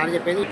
Sir చెప్పేది.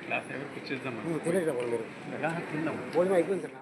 Class కూర్చేద్దాం తిందాం భోజనం అయిపోయింది సార్.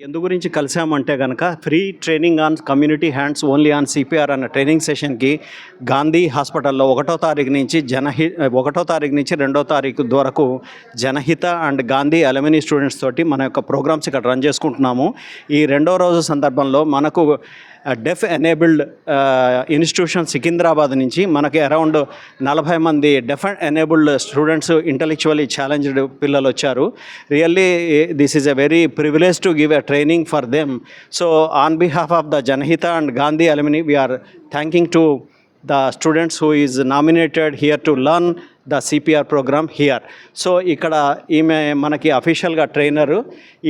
ఎందు గురించి కలిసామంటే కనుక free training on community hands only on CPR అన్న ట్రైనింగ్ సెషన్కి గాంధీ హాస్పిటల్లో 1వ తారీఖు నుంచి 1వ తారీఖు నుంచి 2వ తారీఖు వరకు జనహిత అండ్ గాంధీ అలుమినీ స్టూడెంట్స్ తోటి మన యొక్క ప్రోగ్రామ్స్ ఇక్కడ రన్ చేసుకుంటున్నాము. ఈ 2వ రోజు సందర్భంలో మనకు డెఫ్ ఎనేబుల్డ్ ఇన్స్టిట్యూషన్ సికింద్రాబాద్ నుంచి మనకి అరౌండ్ 40 మంది deaf enabled students intellectually challenged పిల్లలు వచ్చారు. Really this is a very privilege to give a training for them. So on behalf of the Janahita and Gandhi alumni we are thanking to the students who is nominated here to learn the CPR program here. So ఇక్కడ ఈమె మనకి అఫీషియల్గా trainer,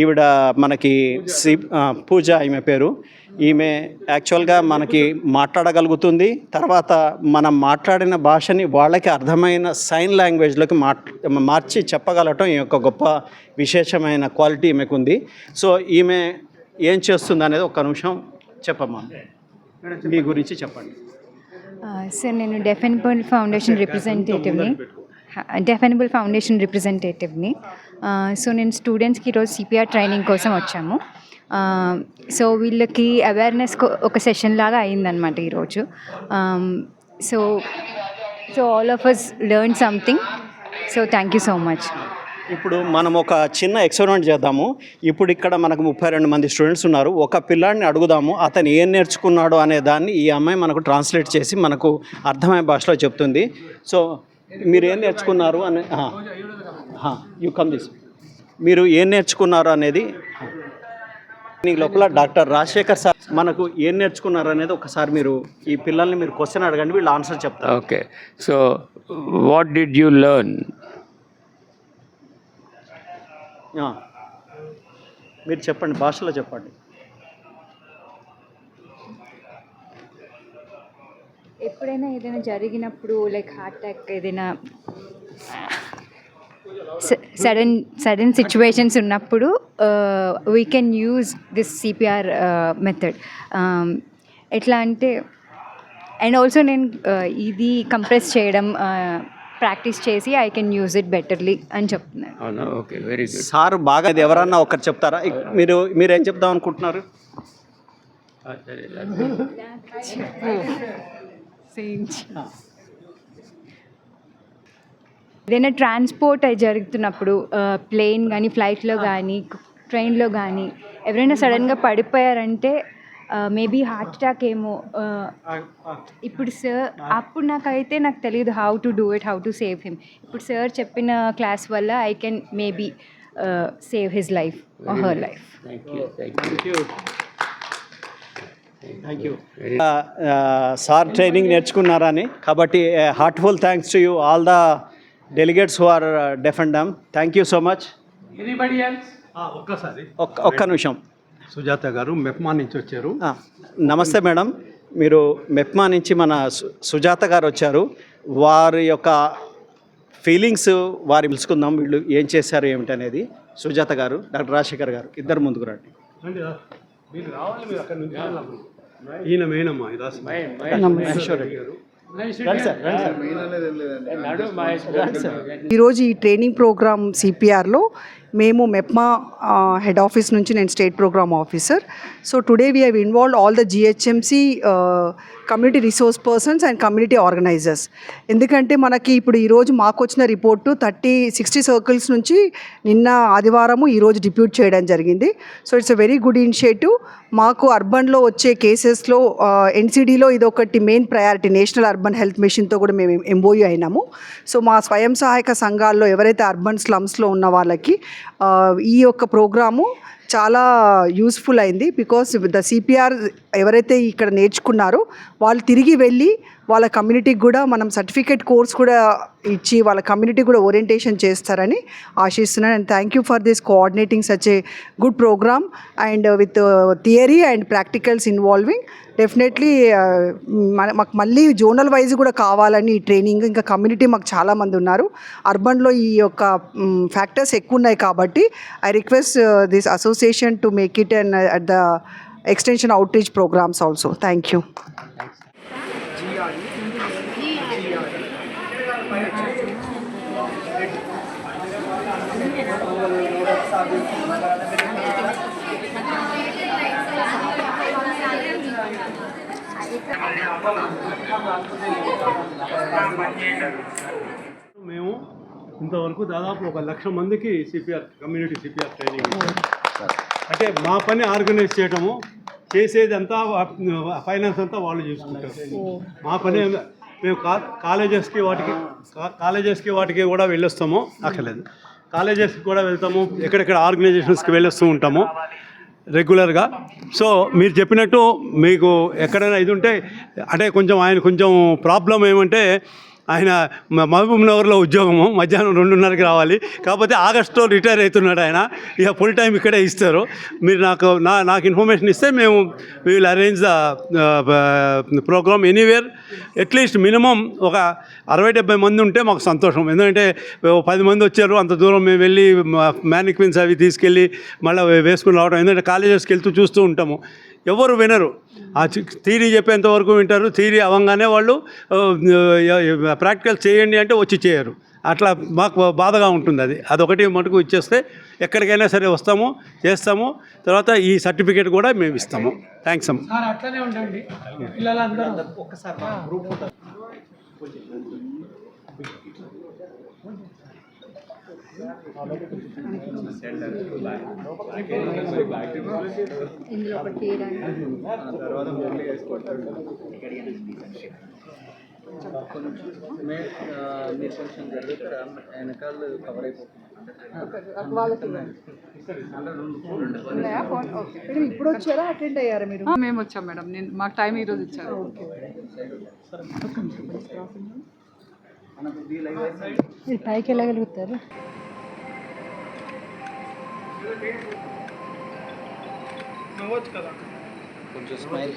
ఈవిడ మనకి పూజ ఈమె పేరు. ఈమె యాక్చువల్గా మనకి మాట్లాడగలుగుతుంది, తర్వాత మనం మాట్లాడిన భాషని వాళ్ళకి అర్థమైన సైన్ లాంగ్వేజ్లోకి మార్చి చెప్పగలటం ఈ యొక్క గొప్ప విశేషమైన క్వాలిటీ ఈమెకు ఉంది. సో ఈమె ఏం చేస్తుంది అనేది ఒక నిమిషం చెప్పమ్మా, మీ గురించి చెప్పండి. సార్ నేను డెఫ్ ఎనేబుల్ ఫౌండేషన్ రిప్రజెంటేటివ్ని. సో నేను స్టూడెంట్స్కి ఈరోజు సిపిఆర్ ట్రైనింగ్ కోసం వచ్చాము. సో వీళ్ళకి అవేర్నెస్ ఒక సెషన్ లాగా అయిందనమాట ఈరోజు. So all of us learn something. So thank you so much. ఇప్పుడు మనం ఒక చిన్న ఎక్స్పెరిమెంట్ చేద్దాము. ఇప్పుడు ఇక్కడ మనకు 32 మంది స్టూడెంట్స్ ఉన్నారు. ఒక పిల్లాడిని అడుగుదాము, అతను ఏం నేర్చుకున్నాడో అనే దాన్ని ఈ అమ్మాయి మనకు ట్రాన్స్లేట్ చేసి మనకు అర్థమయ్యే భాషలో చెప్తుంది. సో మీరు ఏం నేర్చుకున్నారు అని యూ కమ్ దిస్, మీరు ఏం నేర్చుకున్నారు అనేది లోపల డాక్టర్ రాజశేఖర్ సార్ మనకు ఏం నేర్చుకున్నారు అనేది ఒకసారి మీరు ఈ పిల్లల్ని మీరు క్వశ్చన్ అడగండి, వీళ్ళు ఆన్సర్ చెప్తారు. Okay, so what did you learn? మీరు చెప్పండి, భాషలో చెప్పండి. ఎప్పుడైనా ఏదైనా జరిగినప్పుడు లైక్ హార్ట్ అటాక్ ఏదైనా సడన్ సిచ్యువేషన్స్ ఉన్నప్పుడు we can use this CPR method. ఎట్లా అంటే అండ్ ఆల్సో నేను ఇది కంప్రెస్ చేయడం ప్రాక్టీస్ చేసి ఐ కెన్ యూజ్ ఇట్ బెటర్లీ అని చెప్తున్నాను. అవునా, ఓకే, వెరీ గుడ్. సార్ బాగా ఇది ఎవరన్నా ఒకరు చెప్తారా? మీరేం చెప్దాం అనుకుంటున్నారు? ఏదైనా ట్రాన్స్పోర్ట్ జరుగుతున్నప్పుడు ప్లేన్ కానీ ఫ్లైట్లో కానీ ట్రైన్లో కానీ ఎవరైనా సడన్గా పడిపోయారంటే మేబీ హార్ట్ అటాక్ ఏమో. ఇప్పుడు సార్ అప్పుడు నాకు తెలియదు how to do it, how to save him. ఇప్పుడు సార్ చెప్పిన క్లాస్ వల్ల I can maybe save his life or her life. Thank you. Sir training నేర్చుకున్నారని, కాబట్టి heartful thanks to you all the delegates who are deaf and dumb. Thank you so much. ఒక్కసారి ఒక్క నిమిషం. సుజాత గారు మెప్మా నుంచి వచ్చారు. నమస్తే మేడం, మీరు మెప్మా నుంచి మన సుజాత గారు వచ్చారు. వారి యొక్క ఫీలింగ్స్ వారి పిలుచుకుందాం, వీళ్ళు ఏం చేశారు ఏమిటనేది. సుజాత గారు, డాక్టర్ రాజశేఖర్ గారు ఇద్దరు ముందుకు రండి. మీరు రావాలి, మీరు అక్కడ నుంచి ఈయన మేనమ్మా ఈరోజు ఈ ట్రైనింగ్ ప్రోగ్రామ్ సిపిఆర్లో మేము మెప్మా హెడ్ ఆఫీస్ నుంచి నేను state programme officer. So today we have involved all the GHMC community resource persons and community organisers. ఎందుకంటే మనకి ఇప్పుడు ఈరోజు మాకు వచ్చిన రిపోర్టు 60 సర్కిల్స్ నుంచి నిన్న ఆదివారము ఈరోజు డిప్యూట్ చేయడం జరిగింది. So it's a very good initiative. మాకు అర్బన్లో వచ్చే కేసెస్లో ఎన్సిడిలో ఇది ఒకటి main priority, national urban health మిషన్తో కూడా మేము ఎంఓయూ అయినాము. సో మా స్వయం సహాయక సంఘాల్లో ఎవరైతే అర్బన్ స్లమ్స్లో ఉన్న వాళ్ళకి ఈ యొక్క ప్రోగ్రాము చాలా యూస్ఫుల్ అయింది. బికాస్ ద సిపిఆర్ ఎవరైతే ఇక్కడ నేర్చుకున్నారో వాళ్ళు తిరిగి వెళ్ళి వాళ్ళ కమ్యూనిటీకి కూడా మనం సర్టిఫికేట్ కోర్స్ కూడా ఇచ్చి వాళ్ళ కమ్యూనిటీ కూడా ఓరియంటేషన్ చేస్తారని ఆశిస్తున్నాను. And thank you for this coordinating such a good programme and with theory and practicals involving. Definitely మాకు మళ్ళీ జోనల్ వైజ్ కూడా కావాలని ఈ ట్రైనింగ్. ఇంకా కమ్యూనిటీ మాకు చాలామంది ఉన్నారు, అర్బన్లో ఈ యొక్క ఫ్యాక్టర్స్ ఎక్కువ ఉన్నాయి కాబట్టి I request this association to make it and at the extension outreach programs also. Thank you. మేము ఇంతవరకు దాదాపు 1,00,000 మందికి కమ్యూనిటీ సిపిఆర్ ట్రైనింగ్ ఇచ్చాము. అంటే మా పని ఆర్గనైజ్ చేయటము, చేసేదంతా ఫైనాన్స్ అంతా వాళ్ళు చూసుకుంటారు. మా పని మేము కాలేజెస్కి వాటికి కూడా వెళ్ళొస్తాము, అక్కర్లేదు కాలేజెస్కి కూడా వెళ్తాము, ఎక్కడెక్కడ ఆర్గనైజేషన్స్కి వెళ్ళొస్తూ ఉంటాము రెగ్యులర్గా. సో మీరు చెప్పినట్టు మీకు ఎక్కడైనా ఇది ఉంటే, అంటే ఆయన కొంచెం ప్రాబ్లం ఏమంటే ఆయన మహబూబ్ నగర్లో ఉద్యోగము, మధ్యాహ్నం 2:30కి రావాలి. కాకపోతే ఆగస్టులో రిటైర్ అవుతున్నాడు ఆయన, ఇక ఫుల్ టైం ఇక్కడే ఇస్తారు. మీరు నాకు ఇన్ఫర్మేషన్ ఇస్తే మేము we will arrange the programme anywhere. At least minimum ఒక 60-70 మంది ఉంటే మాకు సంతోషం. ఎందుకంటే 10 మంది వచ్చారు, అంత దూరం మేము వెళ్ళి మ్యానిక్విన్స్ అవి తీసుకెళ్ళి మళ్ళీ వేసుకుని రావడం. ఎందుకంటే కాలేజెస్కి వెళ్తూ చూస్తూ ఉంటాము, ఎవరు వినరు. ఆ థియరీ చెప్పేంత వరకు వింటారు, థియరీ అవ్వగానే వాళ్ళు ప్రాక్టికల్ చేయండి అంటే వచ్చి చేయరు. అట్లా మాకు బాధగా ఉంటుంది. అదొకటి మటుకు ఇచ్చేస్తే ఎక్కడికైనా సరే వస్తాము, చేస్తాము. తర్వాత ఈ సర్టిఫికేట్ కూడా మేము ఇస్తాము. థ్యాంక్స్ అమ్మ. అట్లనే ఉండండి పిల్లలందరూ ఒక్కసారి గ్రూప్ ఇందులో ఒకటి ఇప్పుడు వచ్చారా, అటెండ్ అయ్యారా మీరు? మేము వచ్చాం మేడం, మాకు టైం ఈరోజు ఇచ్చారు. మీరు పైకి వెళ్ళగలుగుతారు? కొంచెం smile.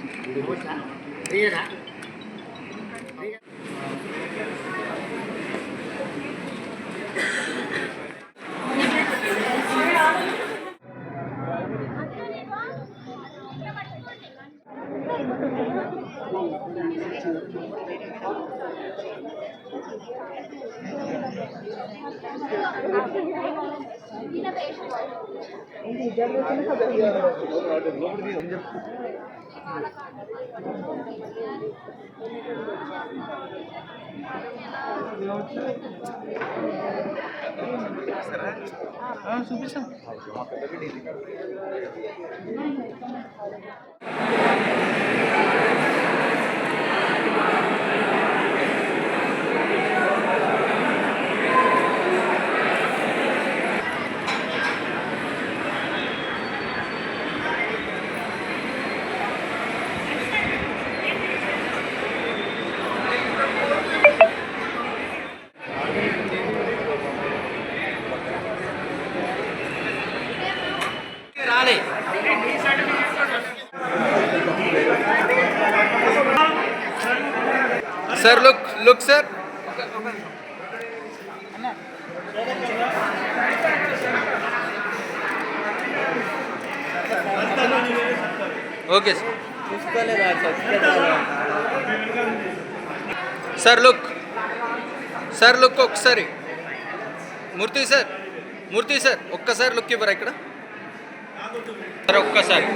Sir, look, sir. Okay, sir. Sir, look, ఒక్కసారి. మూర్తి సార్ ఒక్కసారి లుక్ ఇవ్వరా ఇక్కడ సార్ ఒక్కసారి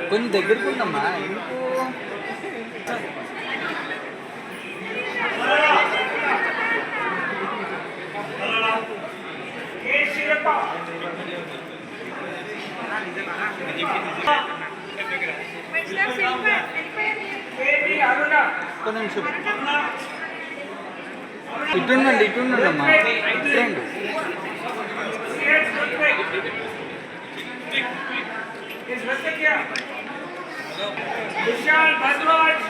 కొంచెం దగ్గరికి ఉందమ్మా ఇటుండండి అమ్మా ఇటుండి विशाल भद्रवाज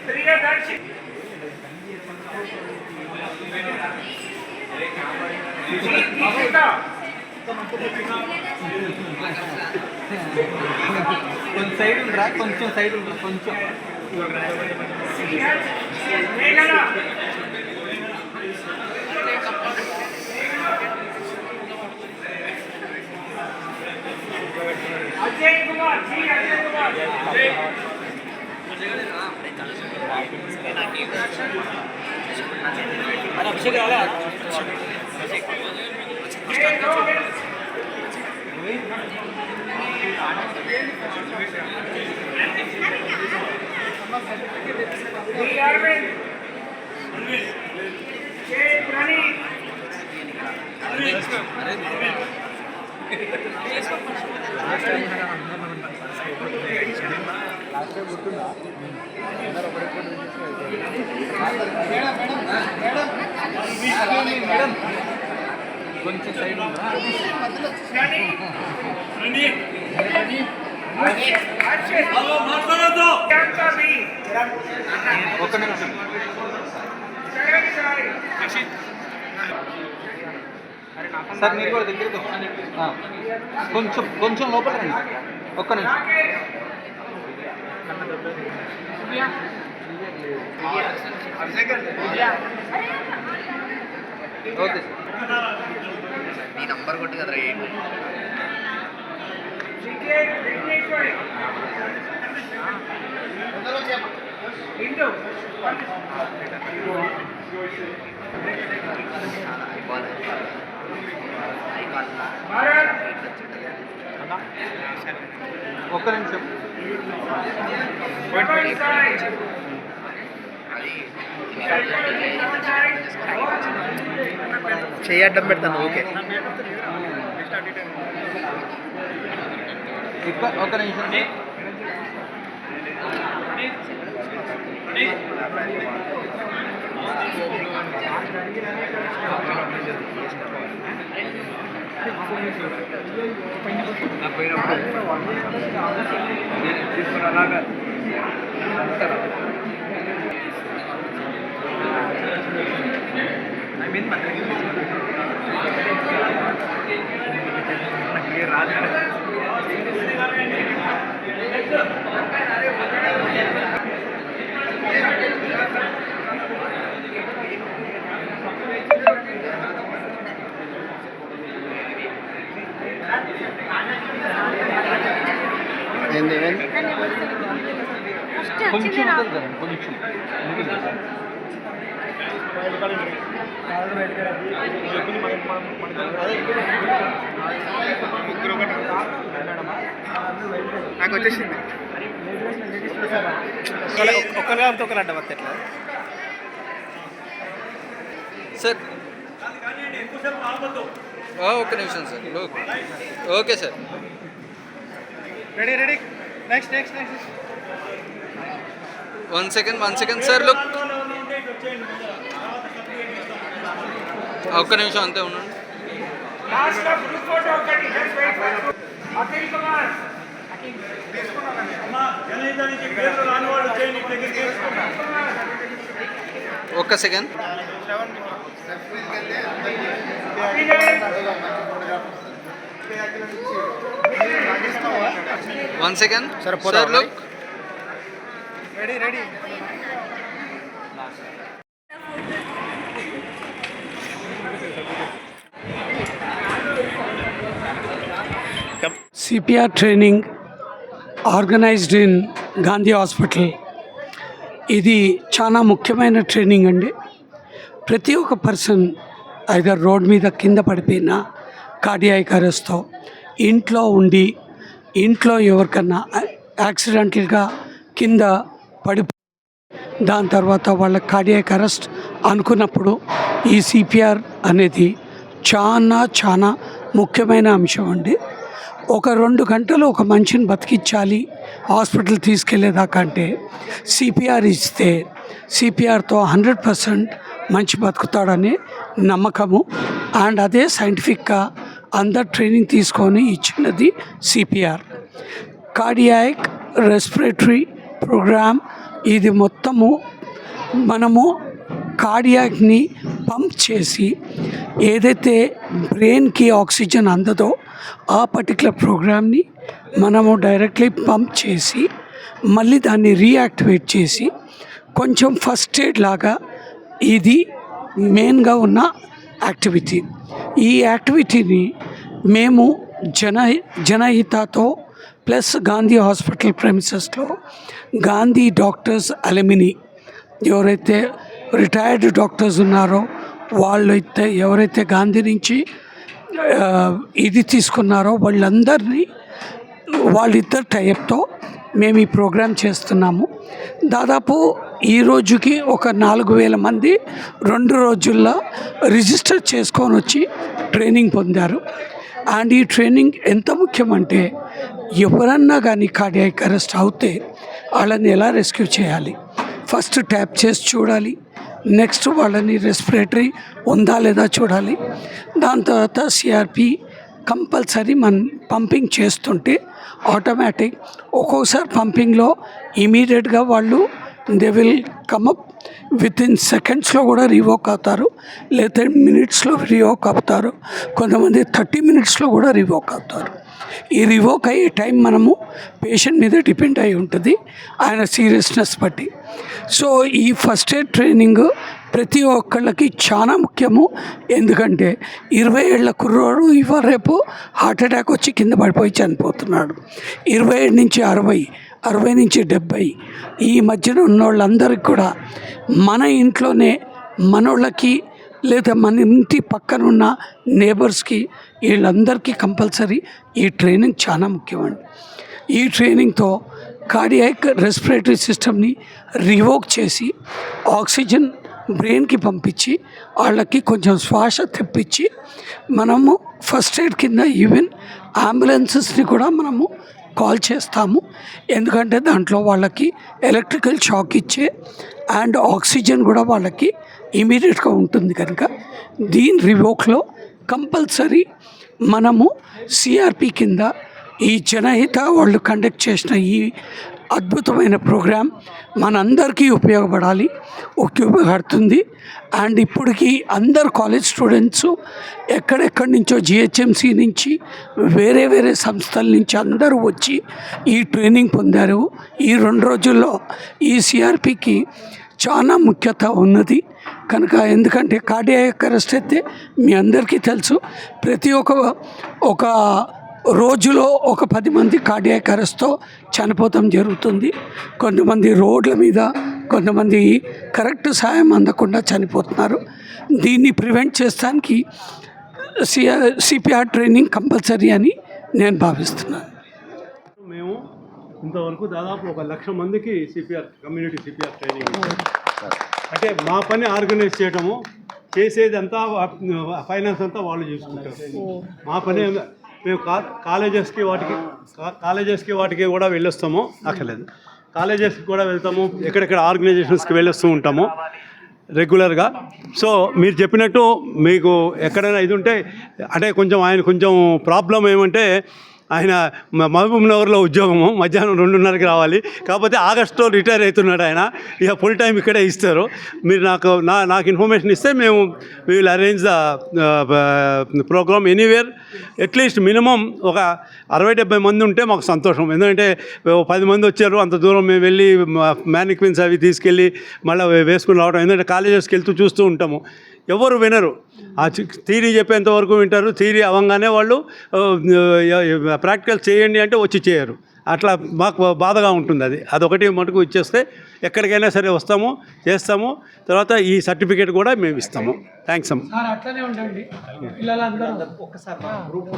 प्रियदर्शी కొంచెం సైడ్ ఉండరా కొంచెం సైడ్ ఉండరా కొంచెం अजय कुमार अभिषेक కొంచెం సైడ్ ఉండరా ఒక్క నిమిషం సార్ మీరు కూడా దగ్గరికి కొంచెం లోపల రండి ఒక్క నిమిషం ఓకే సార్ నీ నంబర్ కొట్టు కదరా వాళ్ళు ఒక్క నిమిషం. చేయడం పెడతాను. ఓకే, ఒక్క నిమిషం. కొంచెం ఉంటుంది కదా, కొంచెం నాకు వచ్చేసింది. ఒకరు అడ్డం వస్తే ఎట్లా సార్. ఒక్క నిమిషం sir. Okay sir. Ready. Next. One second sir. Look, ఒక్క నిమిషం అంతే ఉండండి. ఒక్క second. One second sir. Look, ready. CPR training organised in Gandhi hospital. ఇది చాలా ముఖ్యమైన ట్రైనింగ్ అండి. ప్రతి ఒక్క పర్సన్ ఐదర్ రోడ్ మీద కింద పడిపోయినా కార్డియాక్ అరెస్ట్తో ఇంట్లో ఉండి ఇంట్లో ఎవరికన్నా యాక్సిడెంటల్గా కింద పడి దాని తర్వాత వాళ్ళ కార్డియాక్ అరెస్ట్ అనుకున్నప్పుడు ఈ సిపిఆర్ అనేది చాలా ముఖ్యమైన అంశం అండి. ఒక 2 గంటలు ఒక మనిషిని బతికించాలి హాస్పిటల్ తీసుకెళ్లేదాకా అంటే సిపిఆర్ ఇస్తే సిపిఆర్తో 100% మంచి బతుకుతాడనే నమ్మకము. అండ్ అదే సైంటిఫిక్గా అందరు ట్రైనింగ్ తీసుకొని ఇచ్చినది సిపిఆర్. Cardiac respiratory programme. ఇది మొత్తము మనము కార్డియాక్ని పంప్ చేసి ఏదైతే బ్రెయిన్కి ఆక్సిజన్ అందదో ఆ పర్టికులర్ ప్రోగ్రామ్ని మనము డైరెక్ట్లీ పంప్ చేసి మళ్ళీ దాన్ని రీయాక్టివేట్ చేసి కొంచెం ఫస్ట్ ఎయిడ్ లాగా ఇది మెయిన్గా ఉన్న యాక్టివిటీ. ఈ యాక్టివిటీని మేము జనహితతో ప్లస్ గాంధీ హాస్పిటల్ ప్రెమిసెస్లో గాంధీ డాక్టర్స్ అలుమిని ఎవరైతే రిటైర్డ్ డాక్టర్స్ ఉన్నారో వాళ్ళైతే ఎవరైతే గాంధీ నుంచి ఇది తీసుకున్నారో వాళ్ళిద్దరు టైప్తో మేము ఈ ప్రోగ్రాం చేస్తున్నాము. దాదాపు ఈ రోజుకి ఒక 4,000 మంది 2 రోజుల్లో రిజిస్టర్ చేసుకొని వచ్చి ట్రైనింగ్ పొందారు. అండ్ ఈ ట్రైనింగ్ ఎంత ముఖ్యమంటే ఎవరన్నా కానీ కార్డియాక్ అరెస్ట్ అవుతే వాళ్ళని ఎలా రెస్క్యూ చేయాలి, ఫస్ట్ ట్యాప్ చేసి చూడాలి, నెక్స్ట్ వాళ్ళని రెస్పిరేటరీ ఉందా లేదా చూడాలి, దాని తర్వాత సిఆర్పి కంపల్సరీ పంపింగ్ చేస్తుంటే ఆటోమేటిక్ ఒక్కొక్కసారి పంపింగ్లో ఇమీడియట్గా వాళ్ళు దే విల్ కమప్ వితిన్ సెకండ్స్లో కూడా రివోక్ అవుతారు, లేదా మినిట్స్లో రివోక్ అవుతారు, కొంతమంది 30 మినిట్స్లో కూడా రివోక్ అవుతారు. ఈ రివోక్ అయ్యే టైం మనము పేషెంట్ మీద డిపెండ్ అయి ఉంటుంది ఆయన సీరియస్నెస్ బట్టి. సో ఈ ఫస్ట్ ఎయిడ్ ట్రైనింగ్ ప్రతి ఒక్కళ్ళకి చాలా ముఖ్యము. ఎందుకంటే 20 ఏళ్ల కుర్రోడు ఇవాళ రేపు హార్ట్ అటాక్ వచ్చి కింద పడిపోయి చనిపోతున్నాడు. 27 నుంచి 60, 60 నుంచి 70 ఈ మధ్యన ఉన్న వాళ్ళందరికీ కూడా మన ఇంట్లోనే మనోళ్ళకి లేదా మన ఇంటి పక్కనున్న నేబర్స్కి వీళ్ళందరికీ కంపల్సరీ ఈ ట్రైనింగ్ చాలా ముఖ్యమండి. ఈ ట్రైనింగ్తో కార్డియాక్ రెస్పిరేటరీ సిస్టమ్ని రివోక్ చేసి ఆక్సిజన్ బ్రెయిన్కి పంపించి వాళ్ళకి కొంచెం శ్వాస తెప్పించి మనము ఫస్ట్ ఎయిడ్ కింద ఈవెన్ అంబులెన్సెస్ని కూడా మనము కాల్ చేస్తాము. ఎందుకంటే దాంట్లో వాళ్ళకి ఎలక్ట్రికల్ షాక్ ఇచ్చే అండ్ ఆక్సిజన్ కూడా వాళ్ళకి ఇమీడియట్గా ఉంటుంది కనుక దీని రివోక్లో కంపల్సరీ మనము సిఆర్పి కింద ఈ జనహిత వాళ్ళు కండక్ట్ చేసిన ఈ అద్భుతమైన ప్రోగ్రాం మనందరికీ ఉపయోగపడుతుంది. అండ్ ఇప్పటికీ అందరు కాలేజ్ స్టూడెంట్స్ ఎక్కడెక్కడి నుంచో జిహెచ్ఎంసి నుంచి వేరే వేరే సంస్థల నుంచి అందరూ వచ్చి ఈ ట్రైనింగ్ పొందారు. ఈ 2 రోజుల్లో ఈ సిఆర్పికి చాలా ముఖ్యత ఉన్నది కనుక, ఎందుకంటే కార్డియాక్ అరెస్ట్ అయితే మీ అందరికీ తెలుసు, ప్రతి ఒక రోజులో ఒక 10 మంది కార్డియాక్ అరెస్ట్తో చనిపోవటం జరుగుతుంది. కొంతమంది రోడ్ల మీద, కొంతమంది కరెక్ట్ సాయం అందకుండా చనిపోతున్నారు. దీన్ని ప్రివెంట్ చేస్తానికి సిపిఆర్ ట్రైనింగ్ కంపల్సరీ అని నేను భావిస్తున్నాను. మేము ఇంతవరకు దాదాపు 1,00,000 మందికి కమ్యూనిటీ సిపిఆర్ ట్రైనింగ్ అంటే మా పని ఆర్గనైజ్ చేయటము, చేసేది అంతా ఫైనాన్స్ అంతా వాళ్ళు చూసుకుంటారు. మా పని మేము కాలేజెస్కి వాటికి కూడా వెళ్ళొస్తాము. అక్కర్లేదు, కాలేజెస్కి కూడా వెళ్తాము, ఎక్కడెక్కడ ఆర్గనైజేషన్స్కి వెళ్ళొస్తూ ఉంటాము రెగ్యులర్గా. సో మీరు చెప్పినట్టు మీకు ఎక్కడైనా ఇది ఉంటే అంటే ఆయన కొంచెం ప్రాబ్లం ఏమంటే ఆయన మహబూబ్ నగర్లో ఉద్యోగము, మధ్యాహ్నం 2:30కి రావాలి. కాకపోతే ఆగస్టులో రిటైర్ అవుతున్నాడు ఆయన. ఇక ఫుల్ టైం ఇక్కడే ఇస్తారు. మీరు నాకు ఇన్ఫర్మేషన్ ఇస్తే మేము will arrange the programme anywhere. At least minimum ఒక 60-70 మంది ఉంటే మాకు సంతోషం. ఎందుకంటే 10 మంది వచ్చారు, అంత దూరం మేము వెళ్ళి మ్యానిక్విన్స్ అవి తీసుకెళ్ళి మళ్ళీ వేసుకుని రావడం. ఎందుకంటే కాలేజెస్కి వెళ్తూ చూస్తూ ఉంటాము, ఎవరు వినరు. ఆ థియరీ చెప్పేంత వరకు వింటారు. థియరీ అవ్వగానే వాళ్ళు ప్రాక్టికల్ చేయండి అంటే వచ్చి చేయరు. అట్లా మాకు బాధగా ఉంటుంది. అదొకటి మటుకు ఇచ్చేస్తే ఎక్కడికైనా సరే వస్తాము, చేస్తాము. తర్వాత ఈ సర్టిఫికేట్ కూడా మేము ఇస్తాము. థ్యాంక్స్ అమ్మ. అట్లనే ఉండండి పిల్లలందరూ ఒక్కసారి గ్రూప్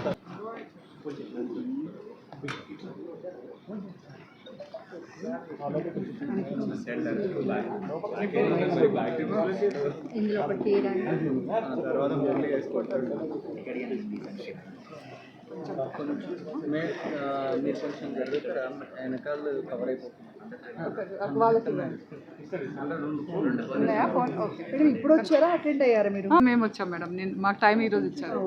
ఇందులో ఒకటి తీయడానికి వెనకాల కవర్ అయిపోతుంది. ఇప్పుడు వచ్చారా, అటెండ్ అయ్యారా మీరు? మేము వచ్చాం మేడం, మాకు టైం ఈరోజు ఇచ్చారు.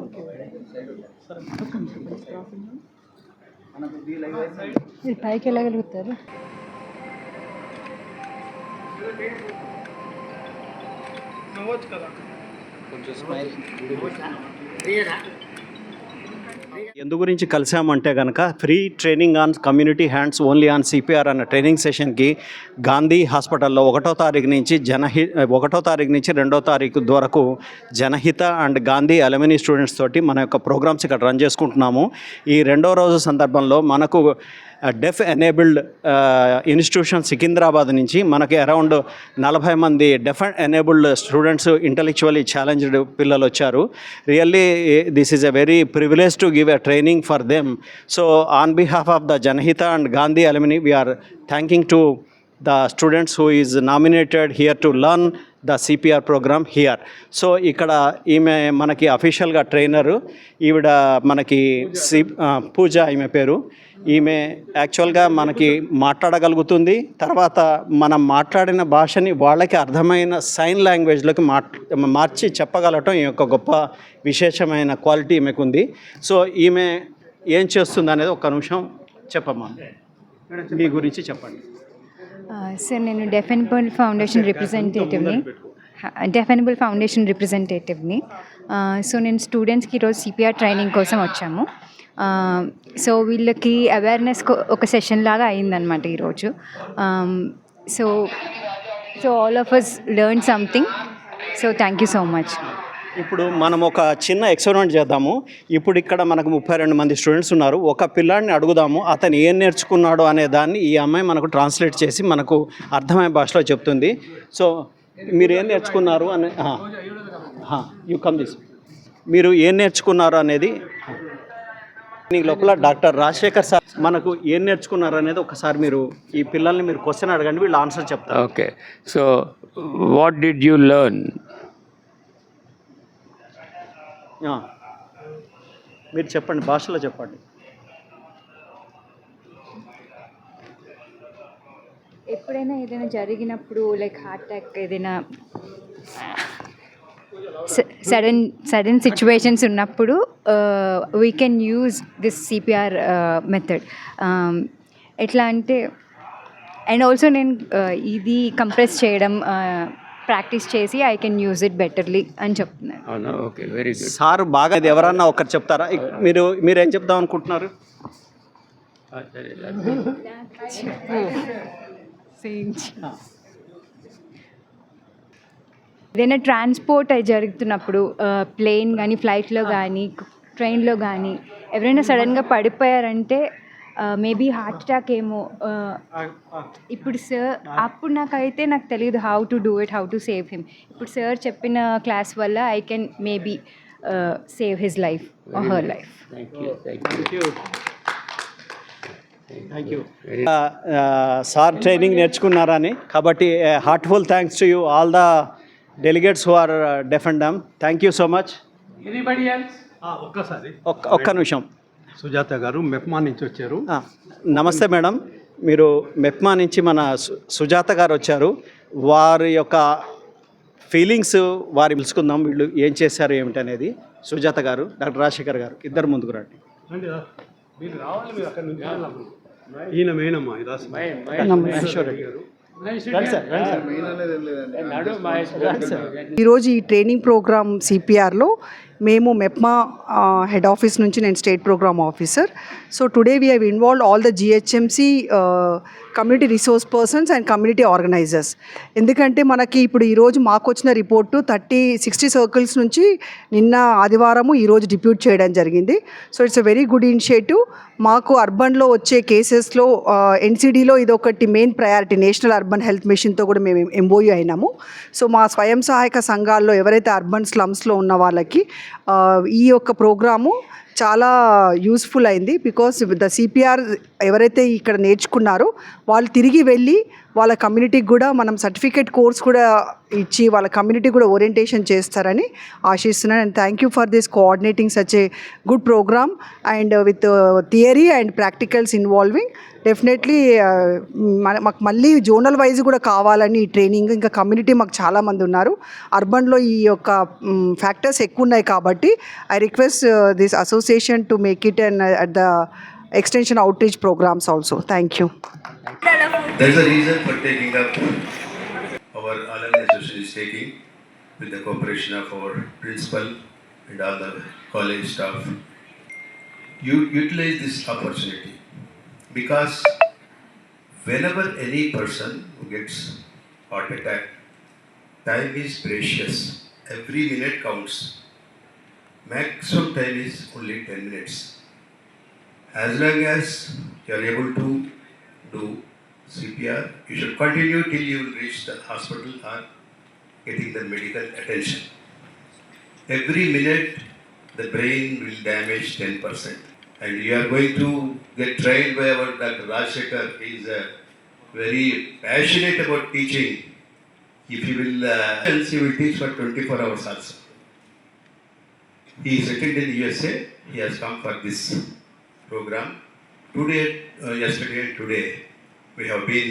మీరు పైకి వెళ్ళగలుగుతారు. కొంచెం స్మైల్. ఎందు గురించి కలిసామంటే కనుక free training on community hands only on CPR అన్న ట్రైనింగ్ సెషన్కి గాంధీ హాస్పిటల్లో 1వ తారీఖు నుంచి 1వ తారీఖు నుంచి 2వ తారీఖు వరకు జనహిత అండ్ గాంధీ అలుమినీ స్టూడెంట్స్ తోటి మన యొక్క ప్రోగ్రామ్స్ ఇక్కడ రన్ చేసుకుంటున్నాము. ఈ 2వ రోజు సందర్భంలో మనకు డెఫ్ ఎనేబుల్డ్ ఇన్స్టిట్యూషన్ సికింద్రాబాద్ నుంచి మనకి అరౌండ్ 40 మంది deaf enabled students, intellectually challenged పిల్లలు వచ్చారు. Really this is a very privilege to give a training for them. So on behalf of the Janahita and Gandhi alumni we are thanking to the students who is nominated here to learn the CPR program here. So ఇక్కడ ఈమె మనకి అఫీషియల్గా trainer, ఈవిడ మనకి పూజ ఈమె పేరు. ఈమె యాక్చువల్గా మనకి మాట్లాడగలుగుతుంది. తర్వాత మనం మాట్లాడిన భాషని వాళ్ళకి అర్థమైన సైన్ లాంగ్వేజ్లోకి మార్చి చెప్పగలటం ఈ యొక్క గొప్ప విశేషమైన క్వాలిటీ ఈమెకు ఉంది. సో ఈమె ఏం చేస్తుంది అనేది ఒక్క నిమిషం చెప్పమ్మా, మీ గురించి చెప్పండి. సార్, నేను డెఫ్ ఎనేబుల్ ఫౌండేషన్ రిప్రజెంటేటివ్ని. సో నేను స్టూడెంట్స్కి ఈరోజు సిపిఆర్ ట్రైనింగ్ కోసం వచ్చాము. సో వీళ్ళకి అవేర్నెస్ ఒక సెషన్ లాగా అయిందనమాట ఈరోజు. So all of us learn something. So thank you so much. ఇప్పుడు మనం ఒక చిన్న ఎక్స్పెరిమెంట్ చేద్దాము. ఇప్పుడు ఇక్కడ మనకు 32 మంది స్టూడెంట్స్ ఉన్నారు. ఒక పిల్లాడిని అడుగుదాము, అతను ఏం నేర్చుకున్నాడు అనే దాన్ని ఈ అమ్మాయి మనకు ట్రాన్స్లేట్ చేసి మనకు అర్థమయ్యే భాషలో చెప్తుంది. సో మీరు ఏం నేర్చుకున్నారు అని యూ కమ్ దిస్. మీరు ఏం నేర్చుకున్నారు అనేది ఈ లోపల డాక్టర్ రాజశేఖర్ సార్ మనకు ఏం నేర్చుకున్నారు అనేది ఒకసారి మీరు ఈ పిల్లల్ని మీరు క్వశ్చన్ అడగండి, వీళ్ళు ఆన్సర్ చెప్తారు. Okay. So, what did you learn? మీరు చెప్పండి, భాషలో చెప్పండి. ఎప్పుడైనా ఏదైనా జరిగినప్పుడు లైక్ హార్ట్ అటాక్ ఏదైనా సడన్ సిచ్యువేషన్స్ ఉన్నప్పుడు we can use this CPR method. ఎట్లా అంటే అండ్ ఆల్సో నేను ఇది కంప్రెస్ చేయడం ప్రాక్టీస్ చేసి ఐ కెన్ యూజ్ ఇట్ బెటర్లీ అని చెప్తున్నాను. Oh, no. Okay, very good. Sir బాగా ఇది ఎవరన్నా ఒకరు చెప్తారా? మీరేం చెప్దాం అనుకుంటున్నారు? ఏదైనా ట్రాన్స్పోర్ట్ జరుగుతున్నప్పుడు ప్లేన్ కానీ ఫ్లైట్లో కానీ ట్రైన్లో కానీ ఎవరైనా సడన్గా పడిపోయారంటే మేబీ హార్ట్ అటాక్ ఏమో. ఇప్పుడు సార్ అప్పుడు నాకు తెలియదు how to do it, how to save him. ఇప్పుడు సార్ చెప్పిన క్లాస్ వల్ల I can maybe save his life or her life. Thank you. Sir training నేర్చుకున్నారని, కాబట్టి heartful thanks to you all the delegates who are deaf and dumb. Thank you so much. Anybody else? ఒక్కసారి ఒక్క నిమిషం. సుజాత గారు మెప్మా నుంచి వచ్చారు. నమస్తే madam, మీరు మెప్మా నుంచి మన సుజాత గారు వచ్చారు. వారి యొక్క ఫీలింగ్స్ వారి తెలుసుకుందాం, వీళ్ళు ఏం చేశారు ఏమిటనేది. సుజాత గారు, డాక్టర్ రాజశేఖర్ గారు ఇద్దరు ముందుకు రండి. మీరు రావాలి, మీరు అక్కడ నుంచి ఈయన మెయినమ్మా ఈరోజు ఈ ట్రైనింగ్ ప్రోగ్రామ్ సిపిఆర్లో మేము మెప్మా హెడ్ ఆఫీస్ నుంచి నేను state programme officer. So today we have involved all the GHMC community resource persons and community organisers. ఎందుకంటే మనకి ఇప్పుడు ఈరోజు మాకు వచ్చిన రిపోర్టు 60 సర్కిల్స్ నుంచి నిన్న ఆదివారము ఈరోజు డిప్యూట్ చేయడం జరిగింది. So it's a very good initiative. మాకు అర్బన్లో వచ్చే కేసెస్లో ఎన్సిడిలో ఇది ఒకటి main priority, national urban health మిషన్తో కూడా మేము ఎంఓయూ అయినాము. సో మా స్వయం సహాయక సంఘాల్లో ఎవరైతే అర్బన్ స్లమ్స్లో ఉన్న వాళ్ళకి ఈ యొక్క ప్రోగ్రాము చాలా యూస్ఫుల్ అయింది. బికాస్ ద సిపిఆర్ ఎవరైతే ఇక్కడ నేర్చుకున్నారో వాళ్ళు తిరిగి వెళ్ళి వాళ్ళ కమ్యూనిటీకి కూడా మనం సర్టిఫికేట్ కోర్స్ కూడా ఇచ్చి వాళ్ళ కమ్యూనిటీ కూడా ఓరియంటేషన్ చేస్తారని ఆశిస్తున్నాను. And thank you for this coordinating such a good programme and with theory and practicals involving. Definitely మాకు మళ్ళీ జోనల్ వైజ్ కూడా కావాలని ఈ ట్రైనింగ్. ఇంకా కమ్యూనిటీ మాకు చాలామంది ఉన్నారు, అర్బన్లో ఈ యొక్క ఫ్యాక్టర్స్ ఎక్కువ ఉన్నాయి కాబట్టి I request this association to make it and at the extension outreach programs also. Thank you. There's a reason for taking up our alumni association is taking with the cooperation of our principal and all the college staff. You utilize this opportunity because whenever any person who gets heart attack, time is precious. Every minute counts. Maximum time is only 10 minutes. As long as you are able to do CPR, you should continue till you reach the hospital or getting the medical attention. Every minute, the brain will damage 10%. And you are going to get trained by our Dr. Rajshekar. He is very passionate about teaching. If you will, he will teach for 24 hours also. He is settled in USA. He has come for this program. Today, yesterday and today, we have been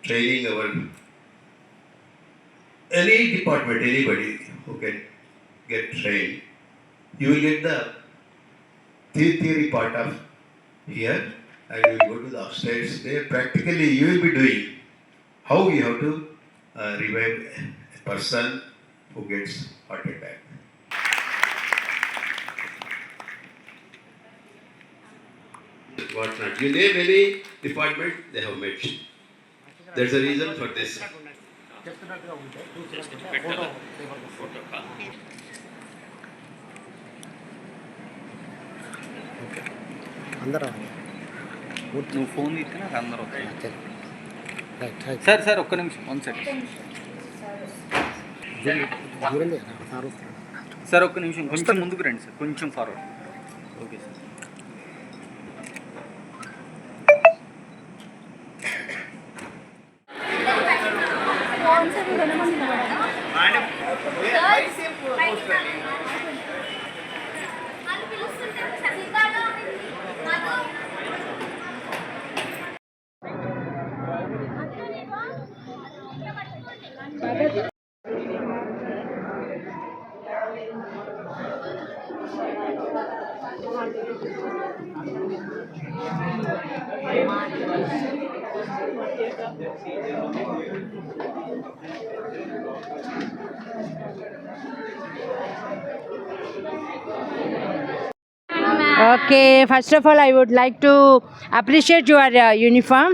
training our any department, anybody who can get trained. You will get the theory part of here and you will go to the upstairs. There practically you will be doing how you have to revive a person who gets heart attack. What not? You name any department, they have met. There's a reason for this. నువ్వు phone ఇస్తే నాకు అందరూ sir ఒక్క నిమిషం 1 second. Sir ఒక్క నిమిషం కొంచెం ముందుకు రండి సార్, కొంచెం forward. Okay sir. Okay, first of all, I would like to appreciate your uniform.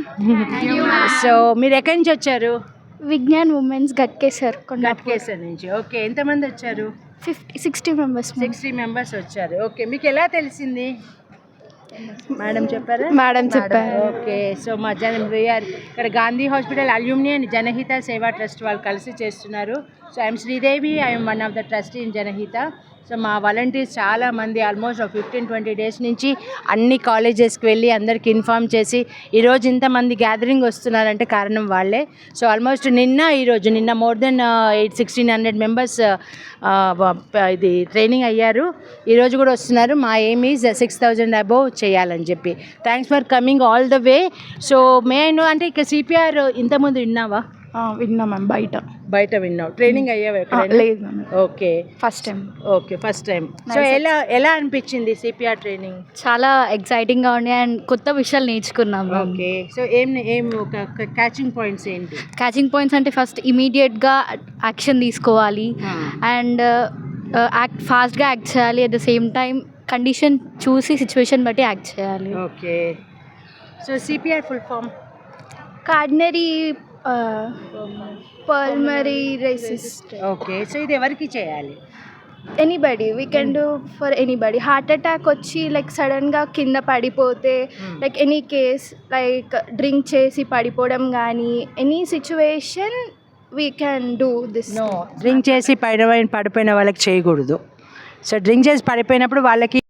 So, మీరు ఎక్కడి నుంచి వచ్చారు? విజ్ఞాన్ ఉమెన్స్ గట్కేసర్ గట్కేసర్ నుంచి. ఓకే, ఎంతమంది వచ్చారు? 60 మెంబర్స్ 60 మెంబర్స్ వచ్చారు. ఓకే, మీకు ఎలా తెలిసింది? మేడం చెప్పారా? మేడం చెప్పారు. ఓకే, సో మా ఇక్కడ Gandhi hospital alumni and Janahita Seva trust వాళ్ళు కలిసి చేస్తున్నారు. So I'm Sridevi, I'm one of the trustee in Janahita. So మా వాలంటీర్స్ చాలామంది ఆల్మోస్ట్ 15-20 డేస్ నుంచి అన్ని కాలేజెస్కి వెళ్ళి అందరికి ఇన్ఫామ్ చేసి ఈరోజు ఇంతమంది గ్యాదరింగ్ వస్తున్నారంటే కారణం వాళ్ళే. సో ఆల్మోస్ట్ నిన్న మోర్ దెన్ 1600 మెంబర్స్ ఇది ట్రైనింగ్ అయ్యారు. ఈరోజు కూడా వస్తున్నారు. మా ఎయిమ్ ఈజ్ 6000 అబోవ్ చేయాలని చెప్పి. Thanks for coming all the way. So may I know అంటే ఇక సిపిఆర్ ఇంతకుముందు విన్నావా? విన్నా మ్యామ్, బయట విన్నావు. ట్రైనింగ్ అయ్యావా? లేదు ma'am, okay, first time. Okay, first time. So ఎలా అనిపించింది సిపిఆర్ ట్రైనింగ్? చాలా ఎక్సైటింగ్గా ఉండే అండ్ కొత్త విషయాలు నేర్చుకున్నాం. ఓకే, సో ఏం క్యాచింగ్ పాయింట్స్ ఏంటి? క్యాచింగ్ పాయింట్స్ అంటే ఫస్ట్ ఇమీడియట్గా యాక్షన్ తీసుకోవాలి అండ్ ఫాస్ట్గా యాక్ట్ చేయాలి. At the same time condition చూసి సిచ్యువేషన్ బట్టి యాక్ట్ చేయాలి. Okay, so CPR full form cardinary pulmonary resist. Okay, so ఇది ఎవరికి చేయాలి? Anybody, we can do for anybody. Heart attack వచ్చి లైక్ సడన్గా కింద పడిపోతే, like any case like drink చేసి పడిపోవడం కానీ any situation we can do this. No, drink చేసి పడిపోయిన వాళ్ళకి చేయకూడదు. సో డ్రింక్ చేసి పడిపోయినప్పుడు వాళ్ళకి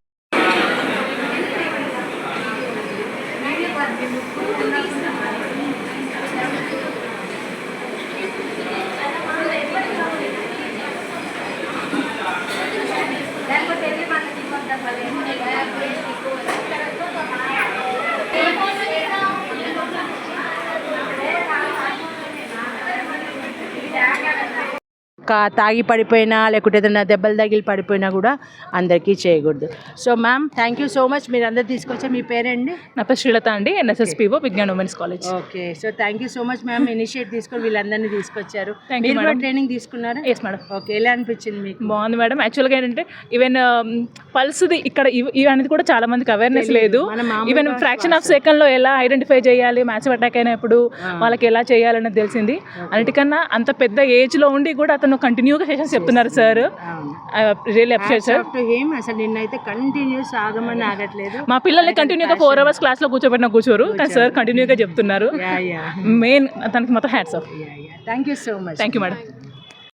తాగి పడిపోయినా లేకుంటే ఏదైనా దెబ్బలు తగిలి పడిపోయినా కూడా అందరికీ చేయకూడదు. So ma'am, thank you so much. మీరు అందరు తీసుకొచ్చా. మీ పేరండి? నా పేరు శ్రీలత అండి, NSS PO Vignan women's college. Okay, so thank you so much ma'am. Initiate తీసుకొని వీళ్ళందరినీ తీసుకొచ్చారు. మీరు కూడా ట్రైనింగ్ తీసుకున్నారా? Yes madam. ఓకే, ఎలా అనిపించింది మీకు? బాగుంది మేడం. యాక్చువల్గా ఏంటంటే ఈవెన్ పల్స్ది ఇక్కడ ఇవి అనేది కూడా చాలా మందికి అవేర్నెస్ లేదు. ఈవెన్ ఫ్రాక్షన్ ఆఫ్ సెకండ్లో ఎలా ఐడెంటిఫై చేయాలి, మ్యాసివ్ అటాక్ అయినప్పుడు వాళ్ళకి ఎలా చేయాలనేది తెలిసింది. అన్నిటికన్నా అంత పెద్ద ఏజ్లో ఉండి కూడా అతను కంటిన్యూగా సెషన్స్ చెప్తున్నారు సార్. Really appreciate sir. అసలు నిన్నైతే కంటిన్యూస్ ఆగమని ఆగట్లేదు. మా పిల్లల్ని కంటిన్యూగా 4 hours క్లాస్లో కూర్చోరు, కానీ సార్ కంటిన్యూగా చెప్తున్నారు. మెయిన్ తనకి మొత్తం hats off. Thank you so much. Thank you madam.